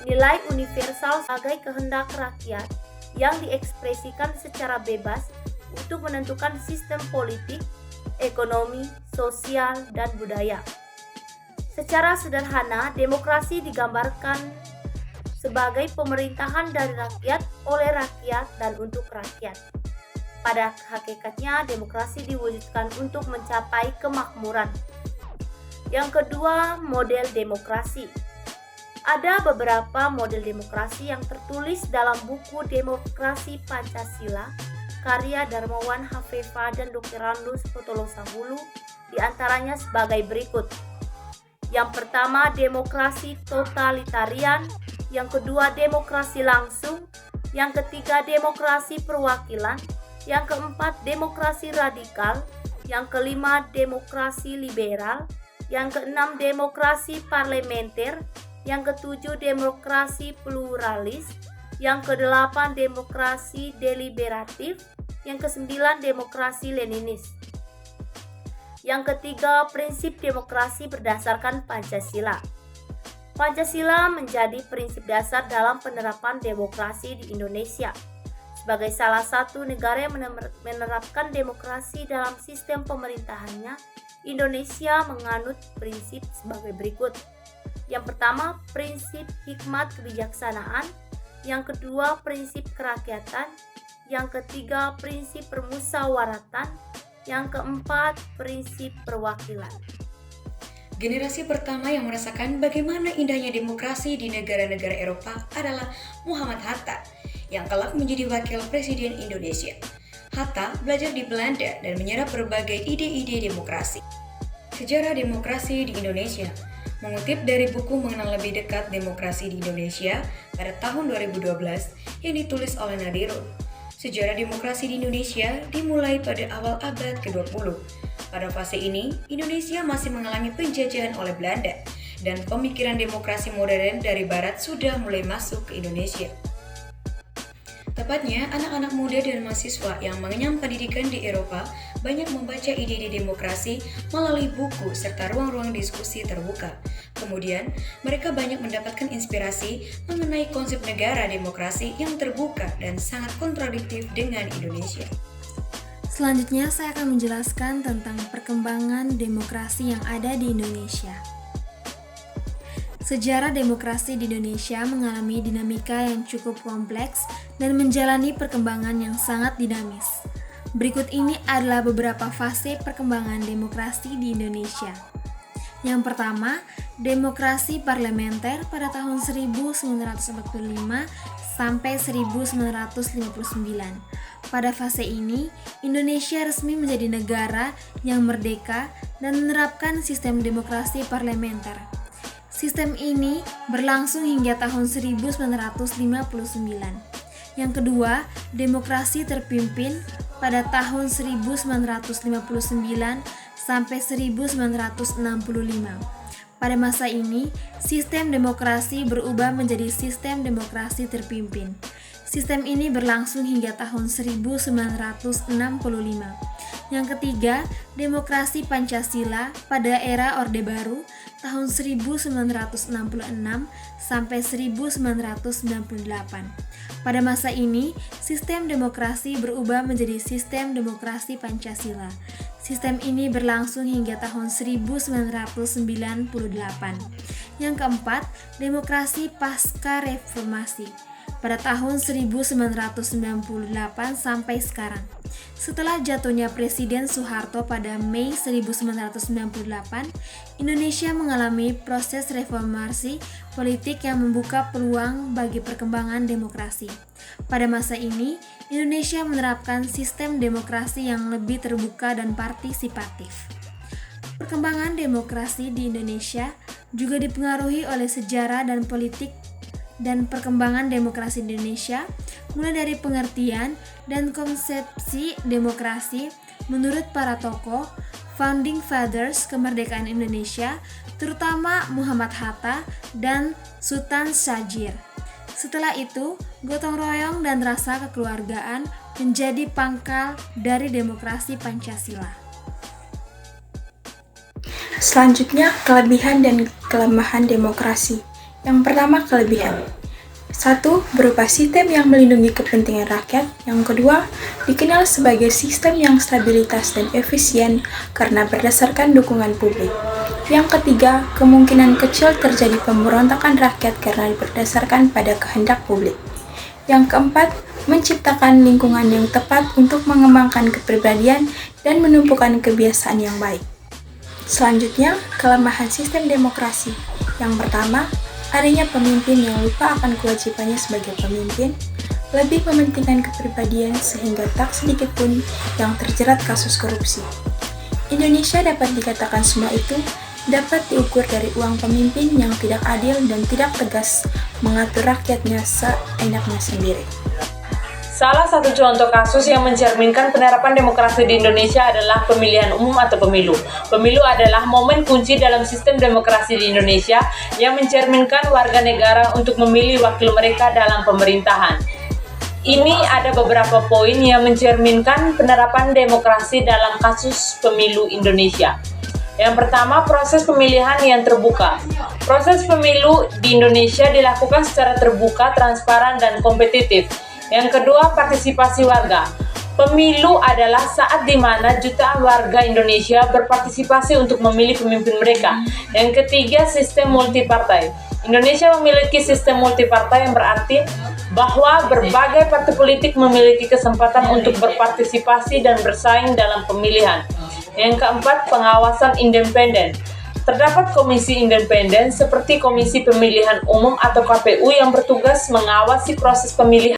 Nilai universal sebagai kehendak rakyat yang diekspresikan secara bebas untuk menentukan sistem politik, ekonomi, sosial, dan budaya. Secara sederhana, demokrasi digambarkan sebagai pemerintahan dari rakyat, oleh rakyat, dan untuk rakyat. Pada hakikatnya, demokrasi diwujudkan untuk mencapai kemakmuran. Yang kedua, model demokrasi. Ada beberapa model demokrasi yang tertulis dalam buku Demokrasi Pancasila, karya Darmawan Hafefa dan Dr. Randus Potolosahulu, diantaranya sebagai berikut. Yang pertama, demokrasi totalitarian. Yang kedua, demokrasi langsung. Yang ketiga, demokrasi perwakilan. Yang keempat, demokrasi radikal. Yang kelima, demokrasi liberal. Yang keenam, demokrasi parlementer. Yang ketujuh, demokrasi pluralis. Yang kedelapan, demokrasi deliberatif. Yang kesembilan, demokrasi leninis. Yang ketiga, prinsip demokrasi berdasarkan Pancasila. Pancasila menjadi prinsip dasar dalam penerapan demokrasi di Indonesia. Sebagai salah satu negara yang menerapkan demokrasi dalam sistem pemerintahannya, Indonesia menganut prinsip sebagai berikut. Yang pertama, prinsip hikmat kebijaksanaan. Yang kedua, prinsip kerakyatan. Yang ketiga, prinsip permusyawaratan. Yang keempat, prinsip perwakilan. Generasi pertama yang merasakan bagaimana indahnya demokrasi di negara-negara Eropa adalah Muhammad Hatta, yang kelak menjadi wakil presiden Indonesia. Hatta belajar di Belanda dan menyerap berbagai ide-ide demokrasi. Sejarah demokrasi di Indonesia mengutip dari buku Mengenal Lebih Dekat Demokrasi di Indonesia pada tahun 2012 yang ditulis oleh Nadirul. Sejarah demokrasi di Indonesia dimulai pada awal abad ke-20. Pada fase ini, Indonesia masih mengalami penjajahan oleh Belanda dan pemikiran demokrasi modern dari Barat sudah mulai masuk ke Indonesia. Tepatnya, anak-anak muda dan mahasiswa yang mengenyam pendidikan di Eropa banyak membaca ide-ide demokrasi melalui buku serta ruang-ruang diskusi terbuka. Kemudian, mereka banyak mendapatkan inspirasi mengenai konsep negara demokrasi yang terbuka dan sangat kontradiktif dengan Indonesia. Selanjutnya, saya akan menjelaskan tentang perkembangan demokrasi yang ada di Indonesia. Sejarah demokrasi di Indonesia mengalami dinamika yang cukup kompleks dan menjalani perkembangan yang sangat dinamis. Berikut ini adalah beberapa fase perkembangan demokrasi di Indonesia. Yang pertama, demokrasi parlementer pada tahun 1945 sampai 1959. Pada fase ini, Indonesia resmi menjadi negara yang merdeka dan menerapkan sistem demokrasi parlementer. Sistem ini berlangsung hingga tahun 1959. Yang kedua, demokrasi terpimpin pada tahun 1959 sampai 1965. Pada masa ini, sistem demokrasi berubah menjadi sistem demokrasi terpimpin. Sistem ini berlangsung hingga tahun 1965. Yang ketiga, demokrasi Pancasila pada era Orde Baru tahun 1966 sampai 1998. Pada masa ini, sistem demokrasi berubah menjadi sistem demokrasi Pancasila. Sistem ini berlangsung hingga tahun 1998. Yang keempat, demokrasi pasca reformasi pada tahun 1998 sampai sekarang. Setelah jatuhnya Presiden Soeharto pada Mei 1998, Indonesia mengalami proses reformasi politik yang membuka peluang bagi perkembangan demokrasi. Pada masa ini, Indonesia menerapkan sistem demokrasi yang lebih terbuka dan partisipatif. Perkembangan demokrasi di Indonesia juga dipengaruhi oleh sejarah dan politik dan perkembangan demokrasi di Indonesia, mulai dari pengertian dan konsepsi demokrasi menurut para tokoh founding fathers kemerdekaan Indonesia, terutama Muhammad Hatta dan Sultan Syahrir. Setelah itu, gotong royong dan rasa kekeluargaan menjadi pangkal dari demokrasi Pancasila. Selanjutnya, kelebihan dan kelemahan demokrasi. Yang pertama, kelebihan. Satu, berupa sistem yang melindungi kepentingan rakyat. Yang kedua, dikenal sebagai sistem yang stabilitas dan efisien karena berdasarkan dukungan publik. Yang ketiga, kemungkinan kecil terjadi pemberontakan rakyat karena berdasarkan pada kehendak publik. Yang keempat, menciptakan lingkungan yang tepat untuk mengembangkan kepribadian dan menumpukan kebiasaan yang baik. Selanjutnya, kelemahan sistem demokrasi. Yang pertama, adanya pemimpin yang lupa akan kewajibannya sebagai pemimpin, lebih mementingkan kepribadian sehingga tak sedikit pun yang terjerat kasus korupsi. Indonesia dapat dikatakan semua itu dapat diukur dari uang pemimpin yang tidak adil dan tidak tegas mengatur rakyatnya seenaknya sendiri. Salah satu contoh kasus yang mencerminkan penerapan demokrasi di Indonesia adalah pemilihan umum atau pemilu. Pemilu adalah momen kunci dalam sistem demokrasi di Indonesia yang mencerminkan warga negara untuk memilih wakil mereka dalam pemerintahan. Ini ada beberapa poin yang mencerminkan penerapan demokrasi dalam kasus pemilu Indonesia. Yang pertama, proses pemilihan yang terbuka. Proses pemilu di Indonesia dilakukan secara terbuka, transparan, dan kompetitif. Yang kedua, partisipasi warga. Pemilu adalah saat di mana jutaan warga Indonesia berpartisipasi untuk memilih pemimpin mereka. Yang ketiga, sistem multipartai. Indonesia memiliki sistem multipartai yang berarti bahwa berbagai partai politik memiliki kesempatan untuk berpartisipasi dan bersaing dalam pemilihan. Yang keempat, pengawasan independen. Terdapat komisi independen seperti Komisi Pemilihan Umum atau KPU yang bertugas mengawasi proses pemilihan